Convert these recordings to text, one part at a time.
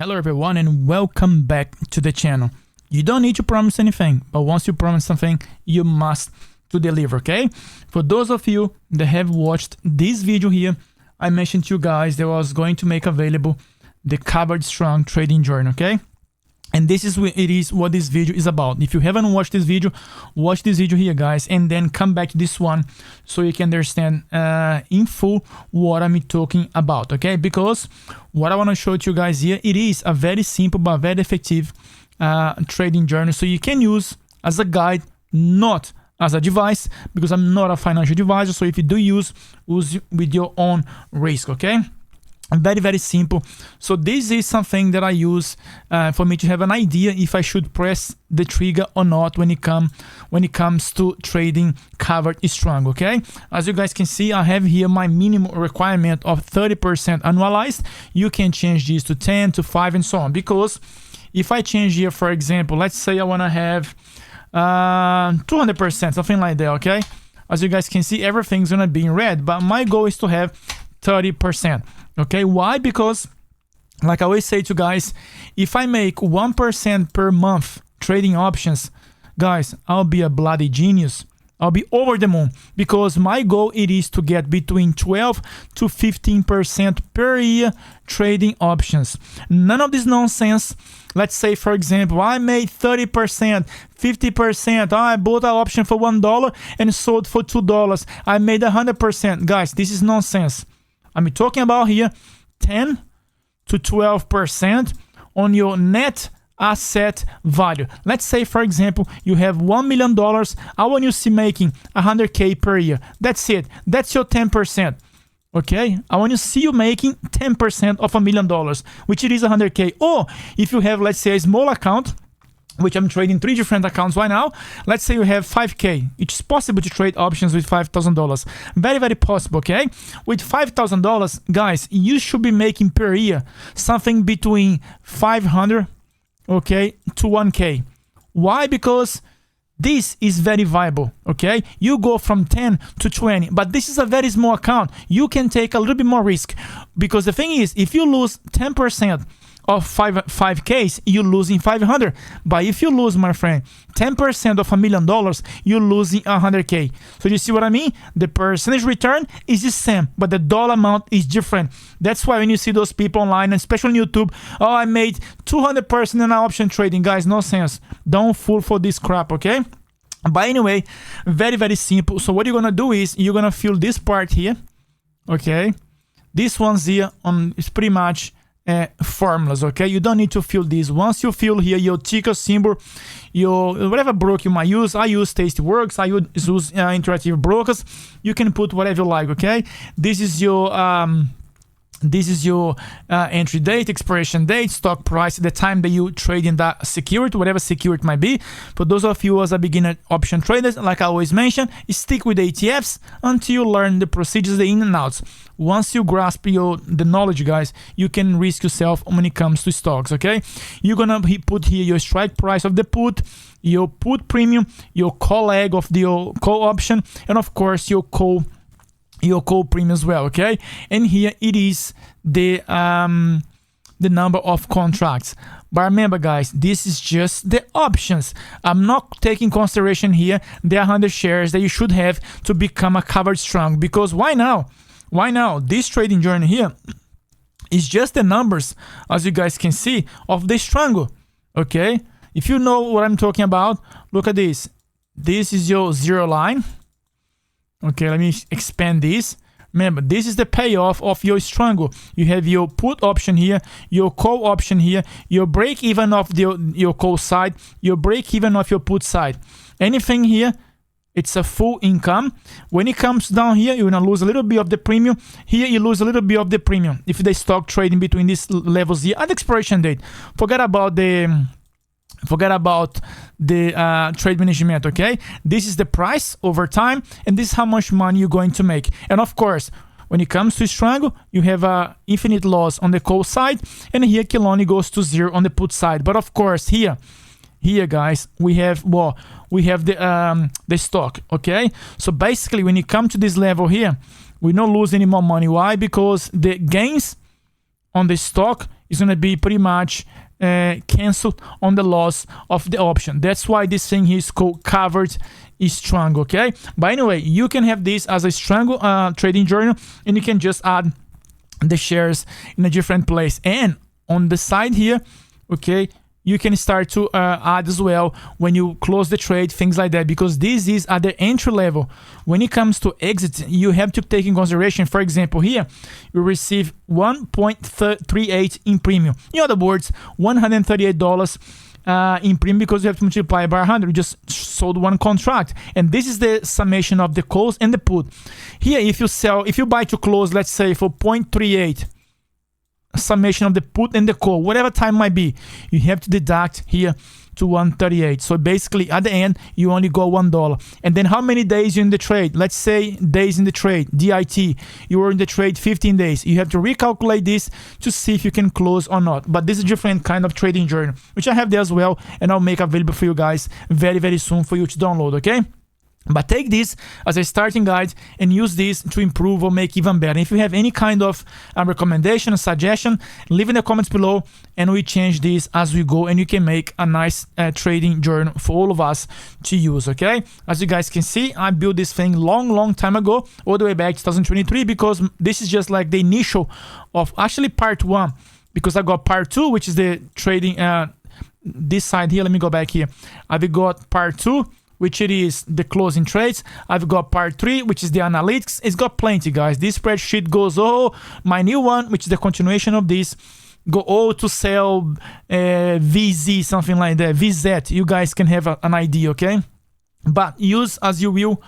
Hello everyone and welcome back to the channel. You don't need to promise anything, but once you promise something, you must to deliver, okay? For those of you that have watched this video here, I mentioned to you guys that I was going to make available the Covered Strong trading journey, okay? And this is what this video is about. If you haven't watched this video, watch this video here, guys, and then come back to this one so you can understand in full what I'm talking about, okay? Because what I want to show to you guys here, it is a very simple but very effective trading journey, so you can use as a guide, not as a device, because I'm not a financial advisor. So if you do use with your own risk, okay? Very simple. So this is something that I use for me to have an idea if I should press the trigger or not when it comes to trading covered strong, okay? As you guys can see, I have here my minimum requirement of 30% annualized. You can change this to 10 to 5 and so on, because if I change here, for example, let's say I want to have 200%, something like that, okay? As you guys can see, everything's gonna be in red, but my goal is to have 30%. Okay, why? Because like I always say to guys, if I make 1% per month trading options, guys, I'll be a bloody genius. I'll be over the moon, because my goal it is to get between 12 to 15% per year trading options. None of this nonsense. Let's say, for example, I made 30%, 50%. I bought an option for $1 and sold for $2. I made 100%. Guys, this is nonsense. I'm talking about here 10 to 12% on your net asset value. Let's say, for example, you have $1 million. I want you to see making 100K per year. That's it. That's your 10%. Okay, I want to see you making 10% of $1 million, which it is 100K. Or if you have, let's say, a small account, which I'm trading 3 different accounts right now. Let's say you have 5K. It's possible to trade options with $5,000. Very possible, okay? With $5,000, guys, you should be making per year something between 500, okay, to 1K. Why? Because this is very viable, okay? You go from 10 to 20, but this is a very small account. You can take a little bit more risk, because the thing is, if you lose 10% of 5Ks, you're losing 500. But if you lose, my friend, 10% of $1 million, you're losing 100K. So you see what I mean? The percentage return is the same, but the dollar amount is different. That's why when you see those people online, especially on YouTube, oh, I made 200% in option trading. Guys, no sense. Don't fall for this crap, okay? But anyway, very simple. So what you're gonna do is you're gonna fill this part here, okay? This one's here is pretty much formulas, okay? You don't need to fill this. Once you fill here your ticker symbol, your whatever broker you might use, I use TastyWorks, I use interactive brokers. You can put whatever you like, okay? This is your entry date, expiration date, stock price, the time that you trade in that security, whatever security might be. For those of you as a beginner option traders, like I always mention, stick with the ETFs until you learn the procedures, the in and outs. Once you grasp the knowledge, guys, you can risk yourself when it comes to stocks, okay? You're gonna put here your strike price of the put, your put premium, your call leg of the call option, and of course your call premium as well, okay? And here it is the number of contracts. But remember, guys, this is just the options. I'm not taking consideration here the 100 shares that you should have to become a covered strong, because why now? This trading journey here is just the numbers, as you guys can see, of the Strangle, okay? If you know what I'm talking about, look at this. This is your zero line. Okay, let me expand this. Remember, this is the payoff of your Strangle. You have your put option here, your call option here, your break even of your call side, your break even of your put side. Anything here, it's a full income. When it comes down here, you're gonna lose a little bit of the premium. Here, you lose a little bit of the premium if they stock trading between these levels here at the expiration date. Forget about the trade management, okay? This is the price over time, and this is how much money you're going to make. And of course, when it comes to Strangle, you have a infinite loss on the call side, and here kill only goes to 0 on the put side. But of course, here guys, we have the stock, okay? So basically, when you come to this level here, we don't lose any more money. Why? Because the gains on the stock is going to be pretty much canceled on the loss of the option. That's why this thing here is called covered Strangle, okay? But anyway, you can have this as a Strangle trading journal, and you can just add the shares in a different place. And on the side here, okay, you can start to add as well when you close the trade, things like that, because this is at the entry level. When it comes to exit, you have to take in consideration, for example, here you receive 1.38 in premium. In other words, $138 in premium, because you have to multiply by 100. You just sold one contract, and this is the summation of the calls and the put. Here, if you buy to close, let's say for 0.38, summation of the put and the call, whatever time might be, you have to deduct here to 138. So basically at the end you only got $1. And then how many days you're in the trade? Let's say days in the trade, DIT, you were in the trade 15 days. You have to recalculate this to see if you can close or not. But this is a different kind of trading journal, which I have there as well, and I'll make available for you guys very soon for you to download, okay? But take this as a starting guide and use this to improve or make even better. If you have any kind of recommendation or suggestion, leave in the comments below, and we change this as we go, and you can make a nice trading journal for all of us to use, okay? As you guys can see, I built this thing long time ago, all the way back 2023, because this is just like the initial of actually part 1, because I got part 2, which is the trading, this side here. Let me go back here. I've got part 2, which it is the closing trades. I've got part 3, which is the analytics. It's got plenty, guys. This spreadsheet goes, my new one, which is the continuation of this, go to sell VZ, something like that, VZ. You guys can have an idea, okay? But use as you will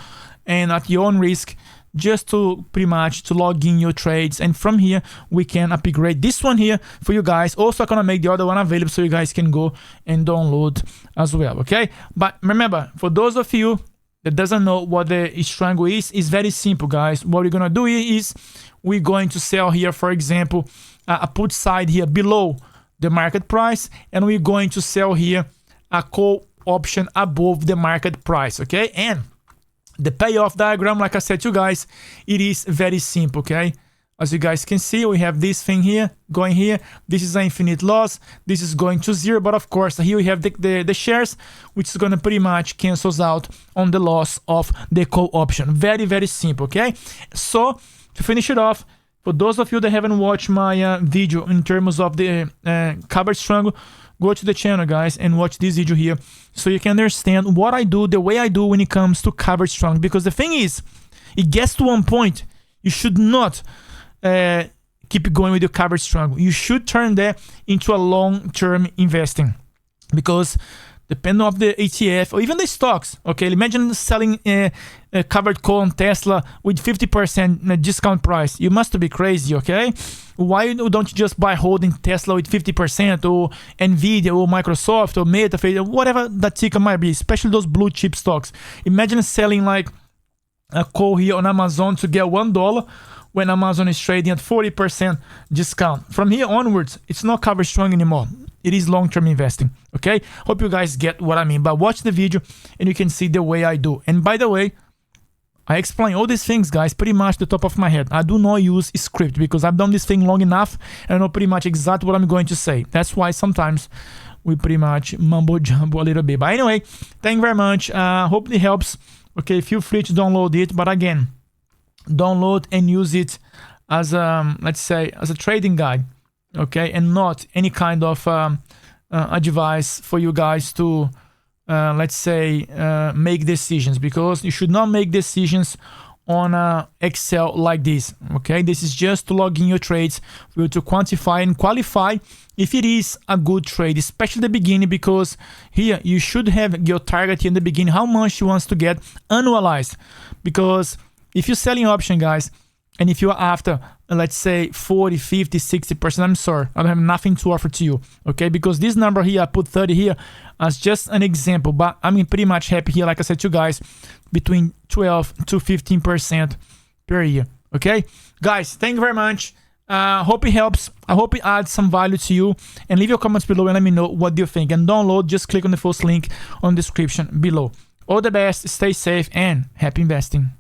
and at your own risk, just to pretty much to log in your trades, and from here we can upgrade this one here for you guys. Also, I'm gonna make the other one available so you guys can go and download as well, okay? But remember, for those of you that doesn't know what the Strangle is, it's very simple, guys. What we're gonna do here is we're going to sell here, for example, a put side here below the market price, and we're going to sell here a call option above the market price, okay? And the payoff diagram, like I said to you guys, it is very simple, okay? As you guys can see, we have this thing here going here. This is an infinite loss. This is going to 0, but of course here we have the shares, which is going to pretty much cancels out on the loss of the call option. Very simple, okay? So to finish it off, for those of you that haven't watched my video in terms of the covered Strangle, go to the channel, guys, and watch this video here so you can understand what I do, the way I do when it comes to covered Strangle. Because the thing is, it gets to one point, you should not keep going with your covered Strangle. You should turn that into a long-term investing, because depending on the ETF or even the stocks, okay, imagine selling a covered call on Tesla with 50% discount price. You must be crazy, okay? Why don't you just buy holding Tesla with 50%, or Nvidia or Microsoft or Meta, whatever that ticker might be, especially those blue chip stocks. Imagine selling like a call here on Amazon to get $1 when Amazon is trading at 40% discount. From here onwards, it's not covered Strangle anymore. It is long-term investing, okay? Hope you guys get what I mean. But watch the video and you can see the way I do. And by the way, I explain all these things, guys, pretty much the top of my head. I do not use script because I've done this thing long enough and I know pretty much exactly what I'm going to say. That's why sometimes we pretty much mumbo jumbo a little bit. But anyway, thank you very much. Hope it helps. Okay, feel free to download it. But again, download and use it as let's say as a trading guide, okay, and not any kind of advice for you guys to let's say make decisions, because you should not make decisions on Excel like this, okay? This is just to log in your trades for you to quantify and qualify if it is a good trade, especially at the beginning, because here you should have your target here in the beginning, how much you want to get annualized. Because if you're selling option, guys, and if you're after, let's say 40, 50, 60%, I'm sorry, I don't have nothing to offer to you, okay? Because this number here, I put 30 here as just an example, but I'm pretty much happy here, like I said to you guys, between 12 to 15% per year, okay? Guys, thank you very much. Hope it helps. I hope it adds some value to you, and leave your comments below and let me know what you think. And download, just click on the first link on the description below. All the best, stay safe, and happy investing.